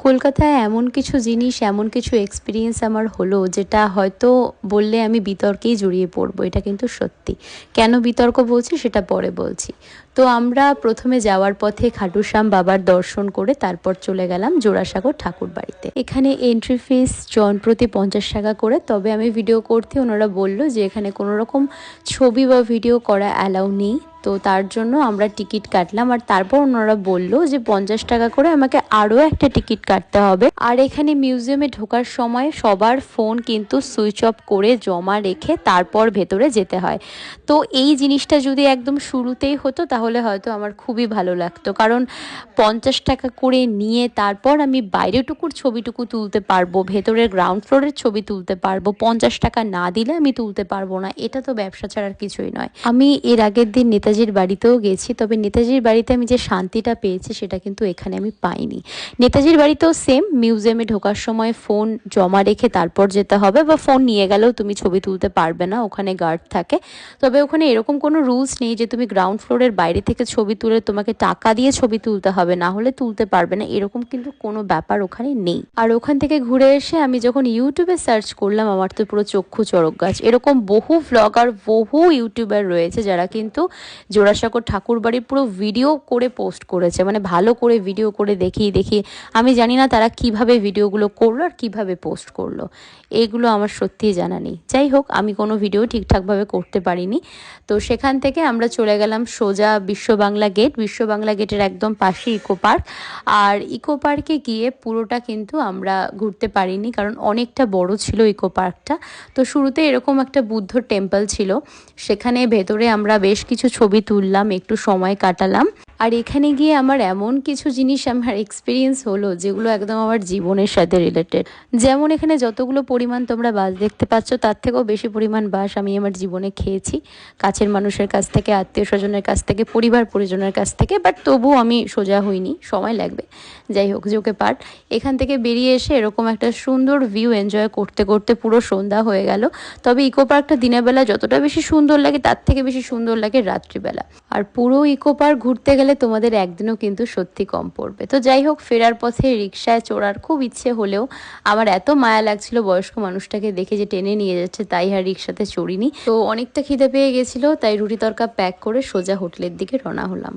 কলকাতায় এমন কিছু জিনিস, এমন কিছু এক্সপিরিয়েন্স আমার হলো যেটা হয়তো বললে আমি বিতর্কেই জড়িয়ে পড়বো। এটা কিন্তু সত্যি। কেন বিতর্ক বলছি সেটা পরে বলছি। তো আমরা প্রথমে যাওয়ার পথে খাটুশ্যাম বাবার দর্শন করে তারপর চলে গেলাম জোড়াসাঁকোর ঠাকুর বাড়িতে। এখানে এন্ট্রি ফিস জন প্রতি 50 টাকা করে। তবে আমি ভিডিও করতে ওনারা বললো যে এখানে কোনো রকম ছবি বা ভিডিও করা অ্যালাউ নেই। তো তার জন্য আমরা টিকিট কাটলাম, আর তারপর ওনারা বললো যে 50 টাকা করে আমাকে আরও একটা টিকিট কাটতে হবে। আর এখানে মিউজিয়ামে ঢোকার সময় সবার ফোন কিন্তু সুইচ অফ করে জমা রেখে তারপর ভেতরে যেতে হয়। তো এই জিনিসটা যদি একদম শুরুতেই হতো তাহলে হয়তো আমার খুবই ভালো লাগতো, কারণ 50 টাকা করে নিয়ে তারপর আমি বাইরেটুকুর ছবিটুকু তুলতে পারবো, ভেতরের গ্রাউন্ড ফ্লোরের ছবি তুলতে পারবো। 50 টাকা না দিলে আমি তুলতে পারবো না। এটা তো ব্যবসা ছাড়ার কিছুই নয়। আমি এর আগের দিন নেতাজির বাড়িতেও গেছি, তবে নেতাজির বাড়িতে আমি যে শান্তিটা পেয়েছি সেটা কিন্তু এখানে আমি পাইনি। নেতাজির বাড়িতেও সেম, মিউজিয়ামে ঢোকার সময় ফোন জমা রেখে তারপর যেতে হবে, বা ফোন নিয়ে গেলেও তুমি ছবি তুলতে পারবে না, ওখানে গার্ড থাকে। তবে ওখানে এরকম কোনো রুলস নেই যে তুমি গ্রাউন্ড ফ্লোরের বাইরে থেকে ছবি তুলে তোমাকে টাকা দিয়ে ছবি তুলতে হবে, না হলে তুলতে পারবে না, এরকম কিন্তু কোনো ব্যাপার ওখানে নেই। আর ওখান থেকে ঘুরে এসে আমি যখন ইউটিউবে সার্চ করলাম, আমার তো পুরো চক্ষু চড়ক গাছ। এরকম বহু ভ্লগার, বহু ইউটিউবার রয়েছে যারা কিন্তু জোড়াসাঁকোর ঠাকুর বাড়ির পুরো ভিডিও করে পোস্ট করেছে, মানে ভালো করে ভিডিও করে দেখিয়ে আমি জানি না তারা কিভাবে ভিডিওগুলো করলো আর কিভাবে পোস্ট করলো, এইগুলো আমার সত্যিই জানা নেই। যাই হোক, আমি কোনো ভিডিও ঠিকঠাকভাবে করতে পারিনি। তো সেখান থেকে আমরা চলে গেলাম সোজা বিশ্ব বাংলা গেট। বিশ্ব বাংলা গেটের একদম পাশে ইকো পার্ক। আর ইকো পার্কে গিয়ে পুরোটা কিন্তু আমরা ঘুরতে পারিনি, কারণ অনেকটা বড় ছিল ইকো পার্কটা। তো শুরুতে এরকম একটা বুদ্ধ টেম্পল ছিল, সেখানে ভেতরে আমরা বেশ কিছু ছবি তুললাম, একটু সময় কাটালাম। আর এখানে গিয়ে আমার এমন কিছু জিনিস আমার এক্সপিরিয়েন্স হলো যেগুলো একদম আমার জীবনের সাথে রিলেটেড। যেমন এখানে যতগুলো পরিমাণ তোমরা বাস দেখতে পাচ্ছ, তার থেকেও বেশি পরিমাণ বাস আমি আমার জীবনে খেয়েছি, কাছের মানুষের কাছ থেকে, আত্মীয় স্বজনের কাছ থেকে, পরিবার পরিজনের কাছ থেকে। বাট তবুও আমি সোজা হইনি, সময় লাগবে। যাই হোক, জোকে পার্ট। এখান থেকে বেরিয়ে এসে এরকম একটা সুন্দর ভিউ এনজয় করতে করতে পুরো সন্ধ্যা হয়ে গেল। তবে ইকো পার্কটা দিনের বেলা যতটা বেশি সুন্দর লাগে তার থেকে বেশি সুন্দর লাগে রাত্রিবেলা। আর পুরো ইকো পার্ক ঘুরতে গেলে তোমাদের একদিনও কিন্তু সত্যি কম পড়বে। তো যাই হোক, ফেরার পথে রিক্সায় চড়ার খুব ইচ্ছে হলেও আমার এত মায়া লাগছিল বয়স্ক মানুষটাকে দেখে যে টেনে নিয়ে যাচ্ছে, তাই আর রিক্সাতে চড়িনি। তো অনেকটা খিদে পেয়ে গেছিল, তাই রুটি তরকা প্যাক করে সোজা হোটেলের দিকে রওনা হলাম।